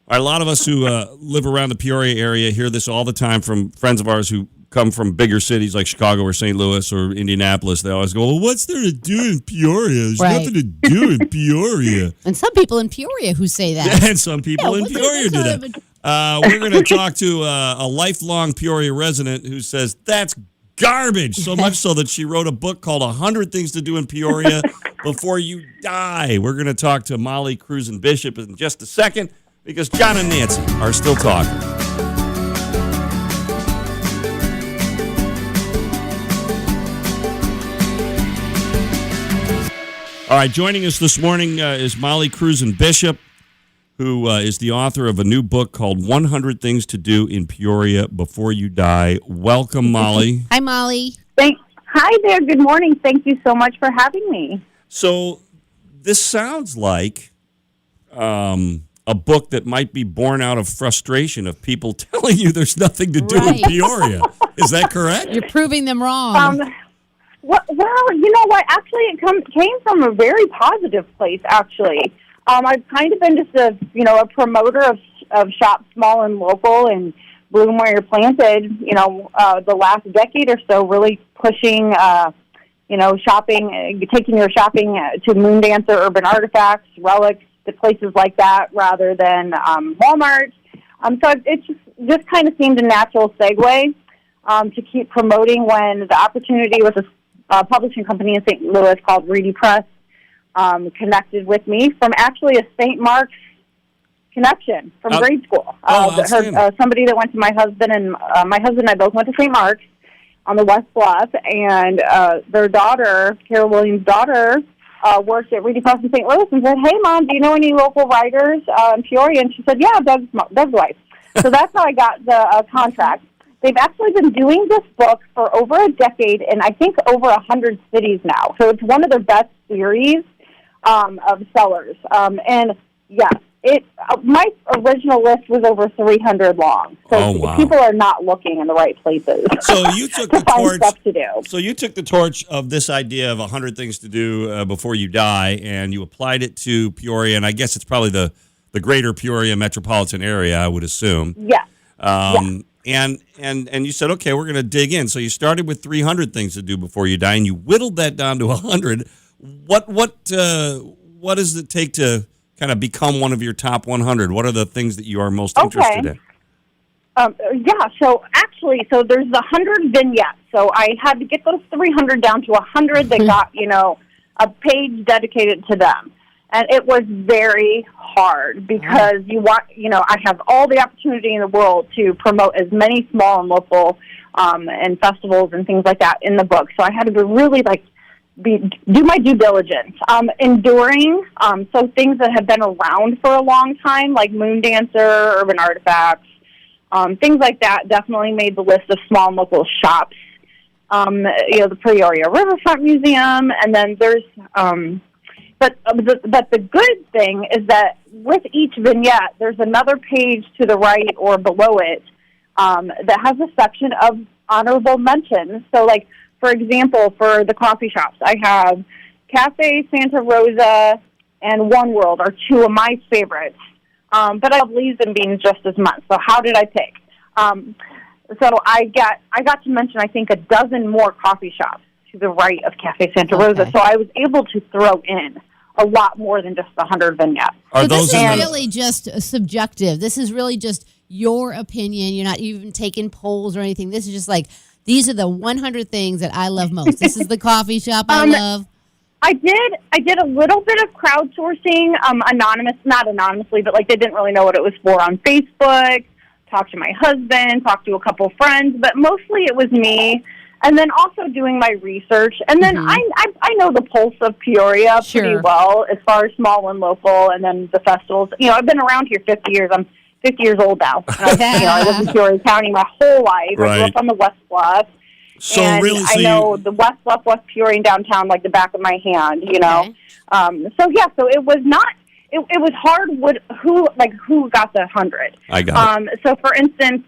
A lot of us who live around the Peoria area hear this all the time from friends of ours who come from bigger cities like Chicago or St. Louis or Indianapolis. They always go, well, what's there to do in Peoria? There's nothing to do in Peoria. And some people in Peoria who say that. And some people in Peoria do that. We're going to talk to a lifelong Peoria resident who says that's garbage, so much so that she wrote a book called 100 Things to Do in Peoria Before You Die. We're going to talk to Molly Cruzen Bishop in just a second because John and Nancy are still talking. All right, joining us this morning is Molly Cruzen Bishop, who is the author of a new book called 100 Things to Do in Peoria Before You Die. Welcome, Molly. Hi, Molly. Thanks. Hi there. Good morning. Thank you so much for having me. So this sounds like a book that might be born out of frustration of people telling you there's nothing to do in Peoria. Is that correct? You're proving them wrong. Well, you know what? Actually, it came from a very positive place, actually. I've kind of been just a promoter of shop small and local and bloom where you're planted, the last decade or so, really pushing, shopping, taking your shopping to Moondancer, Urban Artifacts, Relics, to places like that rather than Walmart. So it just kind of seemed a natural segue to keep promoting when the opportunity with a publishing company in St. Louis called Reedy Press connected with me from actually a St. Mark's connection from grade school. Somebody that went to my husband and I both went to St. Mark's on the West Bluff, and their daughter, Carol Williams' daughter, worked at Reedy Press in St. Louis and said, "Hey, Mom, do you know any local writers in Peoria?" And she said, "Yeah, Doug's wife." So that's how I got the contract. They've actually been doing this book for over a decade, and I think over 100 cities now. So it's one of their best series of sellers. And yes, my original list was over 300 long. So people are not looking in the right places. So you took the torch. Stuff to do. So you took the torch of this idea of 100 things to do before you die, and you applied it to Peoria, and I guess it's probably the greater Peoria metropolitan area, I would assume. Yeah. And you said, okay, we're going to dig in. So you started with 300 things to do before you die, and you whittled that down to 100. What does it take to kind of become one of your top 100? What are the things that you are most interested in? So there's the 100 vignettes. So I had to get those 300 down to 100 that got, a page dedicated to them. And it was very hard because I have all the opportunity in the world to promote as many small and local and festivals and things like that in the book. So I had to really do my due diligence. Enduring, so things that have been around for a long time, like Moondancer, Urban Artifacts, things like that definitely made the list of small and local shops. The Peoria Riverfront Museum, and then there's... But the good thing is that with each vignette, there's another page to the right or below it that has a section of honorable mentions. So, like, for example, for the coffee shops, I have Cafe Santa Rosa and One World are two of my favorites. But I love Leaves and Beans just as much. So how did I pick? So I got to mention, I think, a dozen more coffee shops to the right of Cafe Santa Rosa. So I was able to throw in a lot more than just 100 vignettes. So this is really just subjective. This is really just your opinion. You're not even taking polls or anything. This is just like, these are the 100 things that I love most. This is the coffee shop I love. I did a little bit of crowdsourcing, not anonymously, but like they didn't really know what it was for on Facebook. Talked to my husband, talked to a couple friends, but mostly it was me. And then also doing my research. And then I know the pulse of Peoria pretty well as far as small and local, and then the festivals. I've been around here 50 years. I'm 50 years old now. I lived in Peoria County my whole life. I grew up on the West Bluff. So and really, I know the West Bluff, West Peoria, and downtown like the back of my hand, So it was not... It was hard who got the 100. I got it. So, for instance,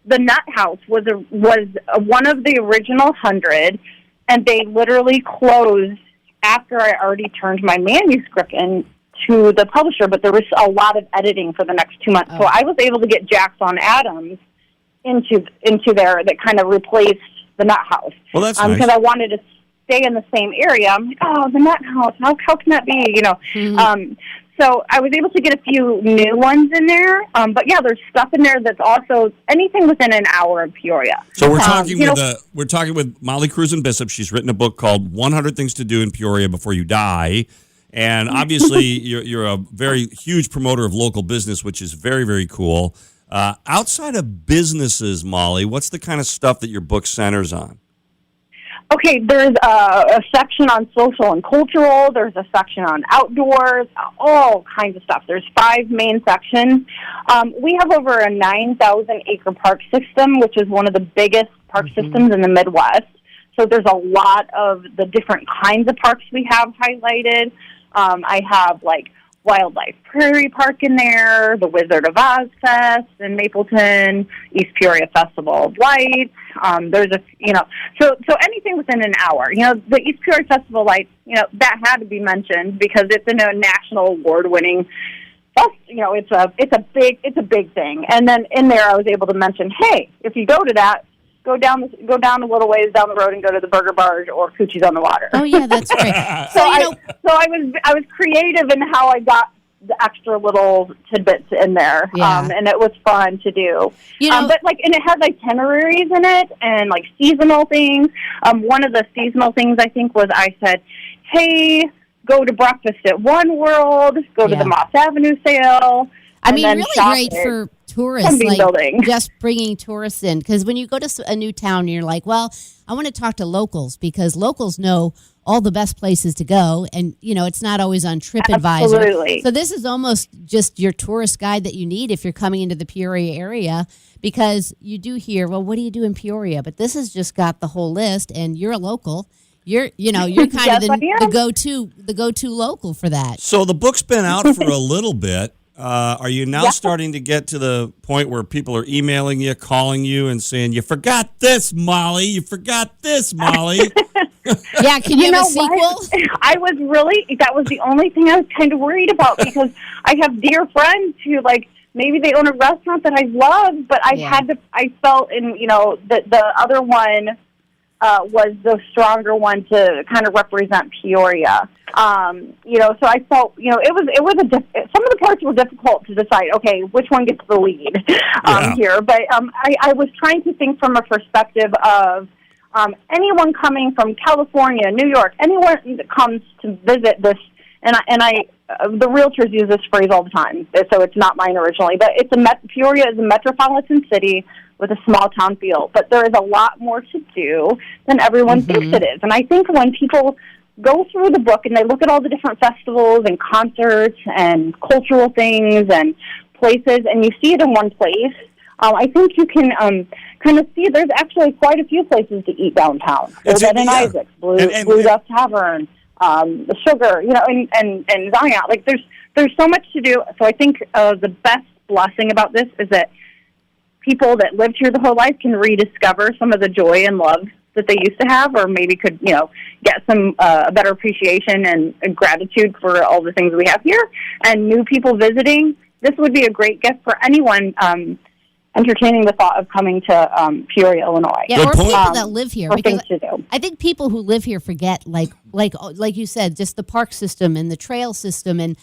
the Nut House was one of the original 100, and they literally closed after I already turned my manuscript in to the publisher, but there was a lot of editing for the next 2 months. So I was able to get Jackson Adams into there that kind of replaced the Nut House. Well, that's nice. Because I wanted to stay in the same area. I'm like, oh, the Nut House, how can that be? You know, so I was able to get a few new ones in there. But yeah, there's stuff in there that's also anything within an hour of Peoria. So we're talking with Molly Cruzen Bishop. She's written a book called 100 Things to Do in Peoria Before You Die. And obviously, you're a very huge promoter of local business, which is very, very cool. Outside of businesses, Molly, what's the kind of stuff that your book centers on? Okay, there's a section on social and cultural. There's a section on outdoors, all kinds of stuff. There's 5 main sections. We have over a 9,000-acre park system, which is one of the biggest park systems in the Midwest. So there's a lot of the different kinds of parks we have highlighted. I have, like, Wildlife Prairie Park in there, the Wizard of Oz Fest in Mapleton, East Peoria Festival of Lights. There's so anything within an hour. You know, the East Peoria Festival of Lights, you know, that had to be mentioned because it's a national award-winning. You know, it's a big thing. And then in there, I was able to mention, hey, if you go to that, go down a little ways down the road and go to the Burger Barge or Coochie's on the Water. Oh yeah, that's great. I was creative in how I got the extra little tidbits in there, and it was fun to do. You know, and it has itineraries in it and like seasonal things. One of the seasonal things I think was I said, hey, go to breakfast at One World, go to the Moss Avenue sale. I mean, really great for tourists, just bringing tourists in. Because when you go to a new town, you're like, well, I want to talk to locals because locals know all the best places to go. And, you know, it's not always on TripAdvisor. Absolutely. So this is almost just your tourist guide that you need if you're coming into the Peoria area because you do hear, well, what do you do in Peoria? But this has just got the whole list and you're a local. You're kind of the go-to local for that. So the book's been out for a little bit. Are you now starting to get to the point where people are emailing you, calling you, and saying, you forgot this, Molly. You forgot this, Molly. Yeah, can you have a sequel? That was the only thing I was kind of worried about because I have dear friends who, like, maybe they own a restaurant that I love, but I felt in, you know, the other one was the stronger one to kind of represent Peoria. You know, so I felt, you know, some of the parts were difficult to decide, okay, which one gets the lead here. But I was trying to think from a perspective of anyone coming from California, New York, anyone that comes to visit this, the realtors use this phrase all the time, so it's not mine originally, but Peoria is a metropolitan city with a small town feel, but there is a lot more to do than everyone thinks it is. And I think when people go through the book and they look at all the different festivals and concerts and cultural things and places, and you see it in one place, I think you can kind of see there's actually quite a few places to eat downtown. Bed and Isaac's, Blue Dust Tavern, the Sugar, you know, and Zion. Like there's so much to do. So I think the best blessing about this is that people that lived here the whole life can rediscover some of the joy and love that they used to have, or maybe could, you know, get some a better appreciation and gratitude for all the things we have here. And new people visiting, this would be a great gift for anyone entertaining the thought of coming to Peoria, Illinois. Yeah, or people that live here. Or things to do. I think people who live here forget, like you said, just the park system and the trail system, and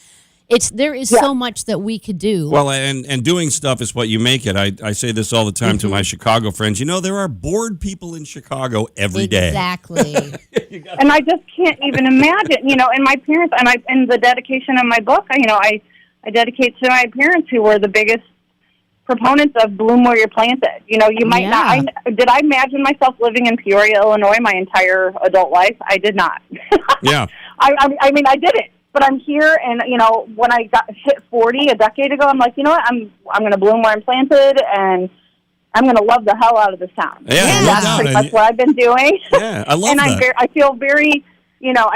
there is so much that we could do. Well, and doing stuff is what you make it. I say this all the time to my Chicago friends. You know, there are bored people in Chicago every day. Exactly. And I just can't even imagine, you know, and my parents, and the dedication of my book, you know, I dedicate to my parents who were the biggest proponents of bloom where you're planted. You know, you might not. Did I imagine myself living in Peoria, Illinois my entire adult life? I did not. Yeah. I mean, I didn't. But I'm here, and, you know, when I hit 40 a decade ago, I'm like, you know what, I'm going to bloom where I'm planted, and I'm going to love the hell out of this town. Yeah, that's pretty much what I've been doing. Yeah, I love that. And I feel very, you know,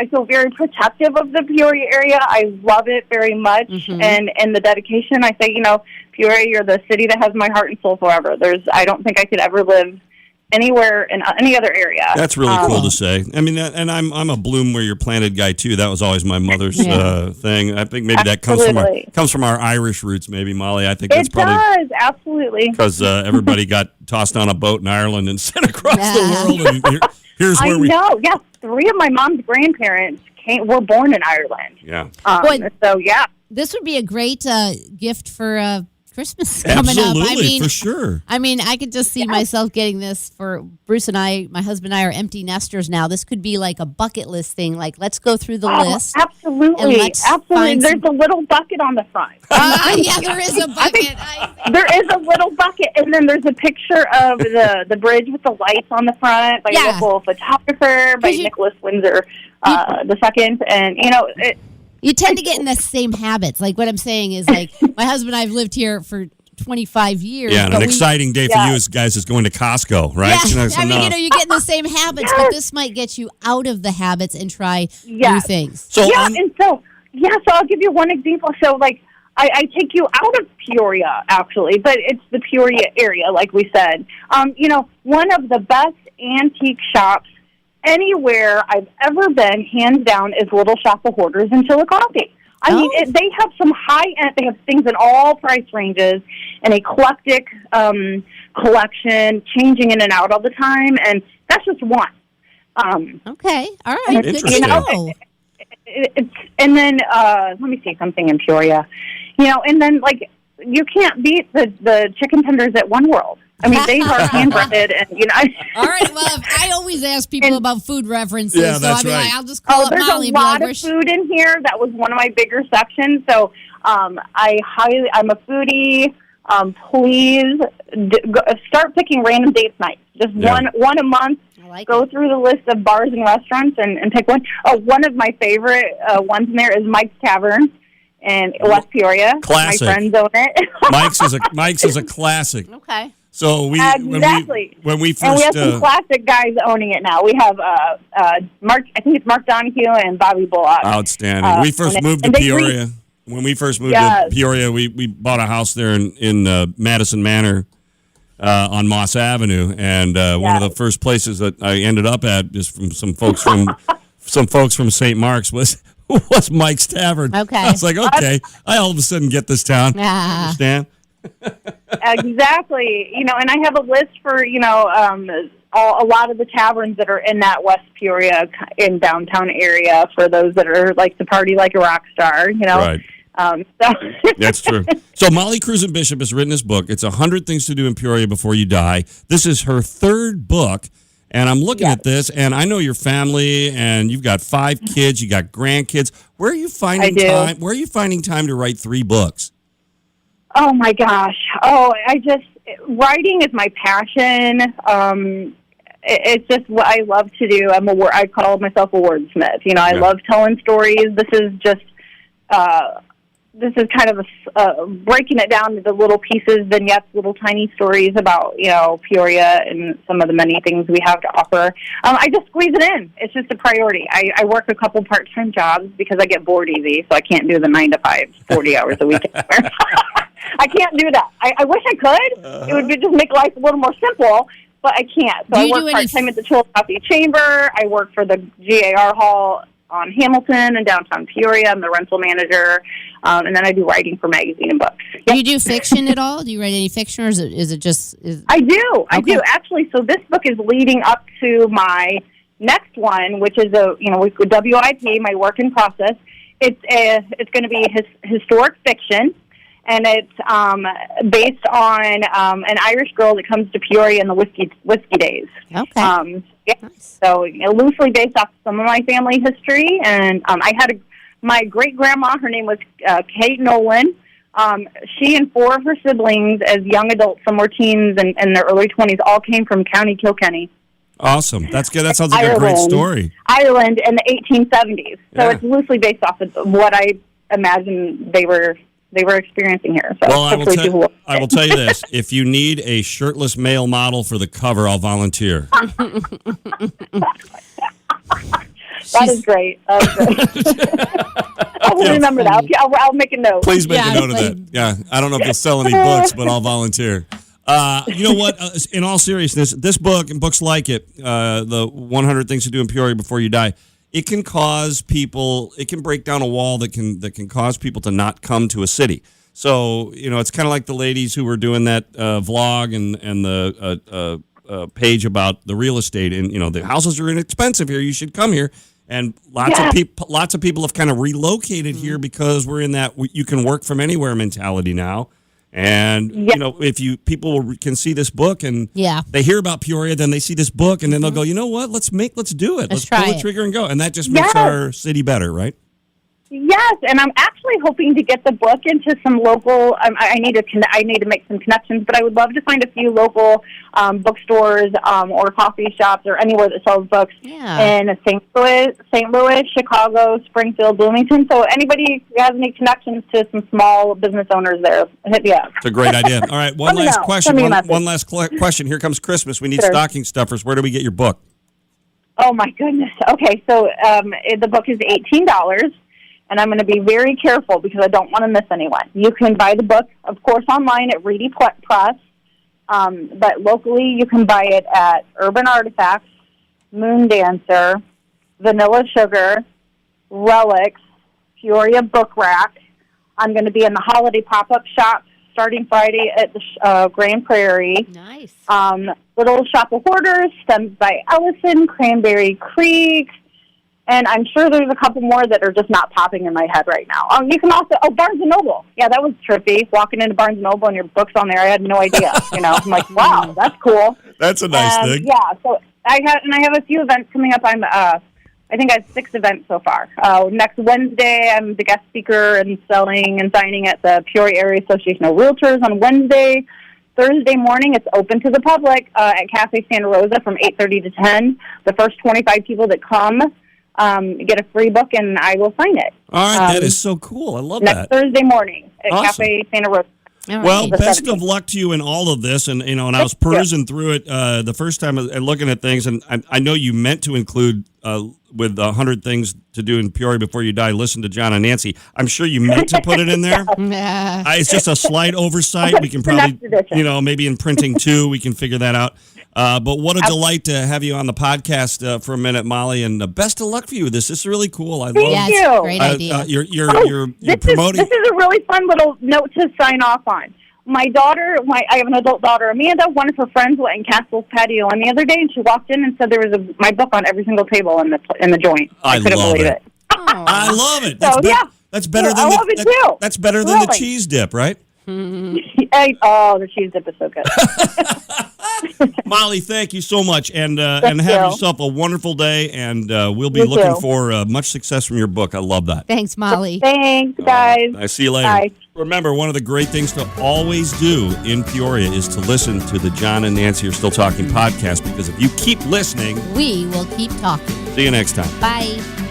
protective of the Peoria area. I love it very much, and the dedication, I say, you know, Peoria, you're the city that has my heart and soul forever. I don't think I could ever live anywhere in any other area. That's really cool to say. I mean, and I'm a bloom where you're planted guy too. That was always my mother's thing. I think maybe that comes from our Irish roots. Maybe, Molly. I think that's probably does absolutely because everybody got tossed on a boat in Ireland and sent across the world. And here's where we know. Yeah, 3 of my mom's grandparents were born in Ireland. Yeah. So yeah, this would be a great gift for Christmas coming Absolutely, up. I mean, for sure. I mean, I could just see myself getting this for Bruce and I. My husband and I are empty nesters now. This could be like a bucket list thing. Like, let's go through the list. Absolutely. There's a little bucket on the front. Yeah, there is a bucket. There is a little bucket, and then there's a picture of the bridge with the lights on the front by a local photographer, by Nicholas Windsor the second, and you tend to get in the same habits. Like what I'm saying is, like my husband and I have lived here for 25 years. Yeah, and an exciting day for you guys is going to Costco, right? Yeah, I mean, you get in the same habits, but this might get you out of the habits and try new things. So I'll give you one example. So, like, I take you out of Peoria, actually, but it's the Peoria area, like we said. One of the best antique shops anywhere I've ever been, hands down, is Little Shop of Hoarders in Chillicothe. I mean, they have some high-end, they have things in all price ranges, an eclectic collection, changing in and out all the time, and that's just one. Okay, all right, good to know. And then, let me see something in Peoria. And then, like, you can't beat the chicken tenders at One World. I mean, they are hand-breaded, and All right. Well, I always ask people about food references, yeah, so I'll just call up there's Molly. There's a lot of food in here. That was one of my bigger sections. So, I'm a foodie. Please start picking random dates nights. Just one a month. Go through the list of bars and restaurants and pick one. Oh, one of my favorite ones in there is Mike's Tavern in West Peoria. Classic. My friends own it. Mike's is a classic. Okay. So when we first and we have some classic guys owning it now. We have Mark. I think it's Mark Donahue and Bobby Bullock. Outstanding. We first moved to Peoria. When we first moved to Peoria, we bought a house there in Madison Manor on Moss Avenue, and one of the first places that I ended up at, just from some folks from St. Mark's, was Mike's Tavern. Okay. I was like, okay, I all of a sudden get this town. Understand? Exactly. And I have a list for, a lot of the taverns that are in that West Peoria in downtown area for those that are like to party like a rock star, Right. So. That's true. So Molly Cruzen Bishop has written this book. It's 100 Things to Do in Peoria Before You Die. This is her 3rd book. And I'm looking at this, and I know your family, and you've got 5 kids, you got grandkids. Where are you finding time? Where are you finding time to write 3 books? Oh my gosh! Writing is my passion. It's just what I love to do. I call myself a wordsmith. I love telling stories. This is just kind of breaking it down into little pieces, vignettes, little tiny stories about Peoria and some of the many things we have to offer. I just squeeze it in. It's just a priority. I work a couple part-time jobs because I get bored easy, so I can't do the 9 to 5, 40 hours a week. I can't do that. I wish I could. It would just make life a little more simple, but I can't. So I work part-time at the Chillicothe Chamber. I work for the GAR Hall on Hamilton and downtown Peoria. I'm the rental manager, and then I do writing for magazine and books. Yep. Do you do fiction at all? Do you write any fiction, or is it just... I do. I do, actually. So this book is leading up to my next one, which is WIP, my work in process. It's going to be historic fiction. And it's based on an Irish girl that comes to Peoria in the whiskey days. Okay. Nice. So loosely based off some of my family history. And I had my great-grandma, her name was Kate Nolan. She and 4 of her siblings, as young adults, some were teens and in their early 20s, all came from County Kilkenny. Awesome. That's good. That sounds like a great story. Ireland in the 1870s. So it's loosely based off of what I imagine they were experiencing here. So I will tell you this. If you need a shirtless male model for the cover, I'll volunteer. That is great. I will remember that. I'll make a note. Please make a note of that. Yeah. I don't know if you'll sell any books, but I'll volunteer. You know what? In all seriousness, this book and books like it, the 100 Things to Do in Peoria Before You Die, it can cause people. It can break down a wall that can cause people to not come to a city. So it's kind of like the ladies who were doing that vlog and the page about the real estate, and the houses are inexpensive here. You should come here. And lots of people have kind of relocated here because we're in that you can work from anywhere mentality now. And if people can see this book and they hear about Peoria, then they see this book and then they'll go, you know what? Let's do it. Let's pull the trigger and go. And that just makes our city better, right? Yes, and I'm actually hoping to get the book into some local. I need to make some connections, but I would love to find a few local bookstores or coffee shops or anywhere that sells books in St. Louis, Chicago, Springfield, Bloomington. So anybody who has any connections to some small business owners there, hit me up. It's a great idea. All right, one last question. One last question. Here comes Christmas. We need stocking stuffers. Where do we get your book? Oh my goodness. Okay, so the book is $18. And I'm going to be very careful because I don't want to miss anyone. You can buy the book, of course, online at Reedy Press, but locally you can buy it at Urban Artifacts, Moon Dancer, Vanilla Sugar, Relics, Peoria Book Rack. I'm going to be in the holiday pop-up shop starting Friday at the Grand Prairie. Nice. Little Shop of Hoarders, Stems by Ellison, Cranberry Creek. And I'm sure there's a couple more that are just not popping in my head right now. You can also, Barnes & Noble. Yeah, that was trippy. Walking into Barnes & Noble and your book's on there, I had no idea. I'm like, wow, that's cool. That's a nice thing. Yeah, so I have a few events coming up. I think I have 6 events so far. Next Wednesday, I'm the guest speaker and selling and signing at the Peoria Area Association of Realtors on Wednesday. Thursday morning, it's open to the public at Cafe Santa Rosa from 8:30 to 10. The first 25 people that come get a free book, and I will sign it. All right, that is so cool. I love that. Next Thursday morning at Cafe Santa Rosa. Well, best of luck to you in all of this. And and I was perusing through it the first time and looking at things, and I know you meant to include with 100 Things to Do in Peoria Before You Die. Listen to John and Nancy. I'm sure you meant to put it in there. It's just a slight oversight. We can probably, maybe in printing too, we can figure that out. But what a delight to have you on the podcast for a minute, Molly, and best of luck for you. This is really cool. I love it. Thank you. Great idea. You're promoting. This is a really fun little note to sign off on. My daughter, I have an adult daughter, Amanda. One of her friends went in Castle's patio on the other day, and she walked in and said there was my book on every single table in the joint. I couldn't believe it. I love it. That's better than I love it too. That's better than the cheese dip, right? The cheese dip is so good. Molly, thank you so much, and have yourself a wonderful day, and we'll be looking for much success from your book. I love that. Thanks, Molly. Thanks, guys. I see you later. Bye. Remember, one of the great things to always do in Peoria is to listen to the John and Nancy Are Still Talking podcast, because if you keep listening, we will keep talking. See you next time. Bye.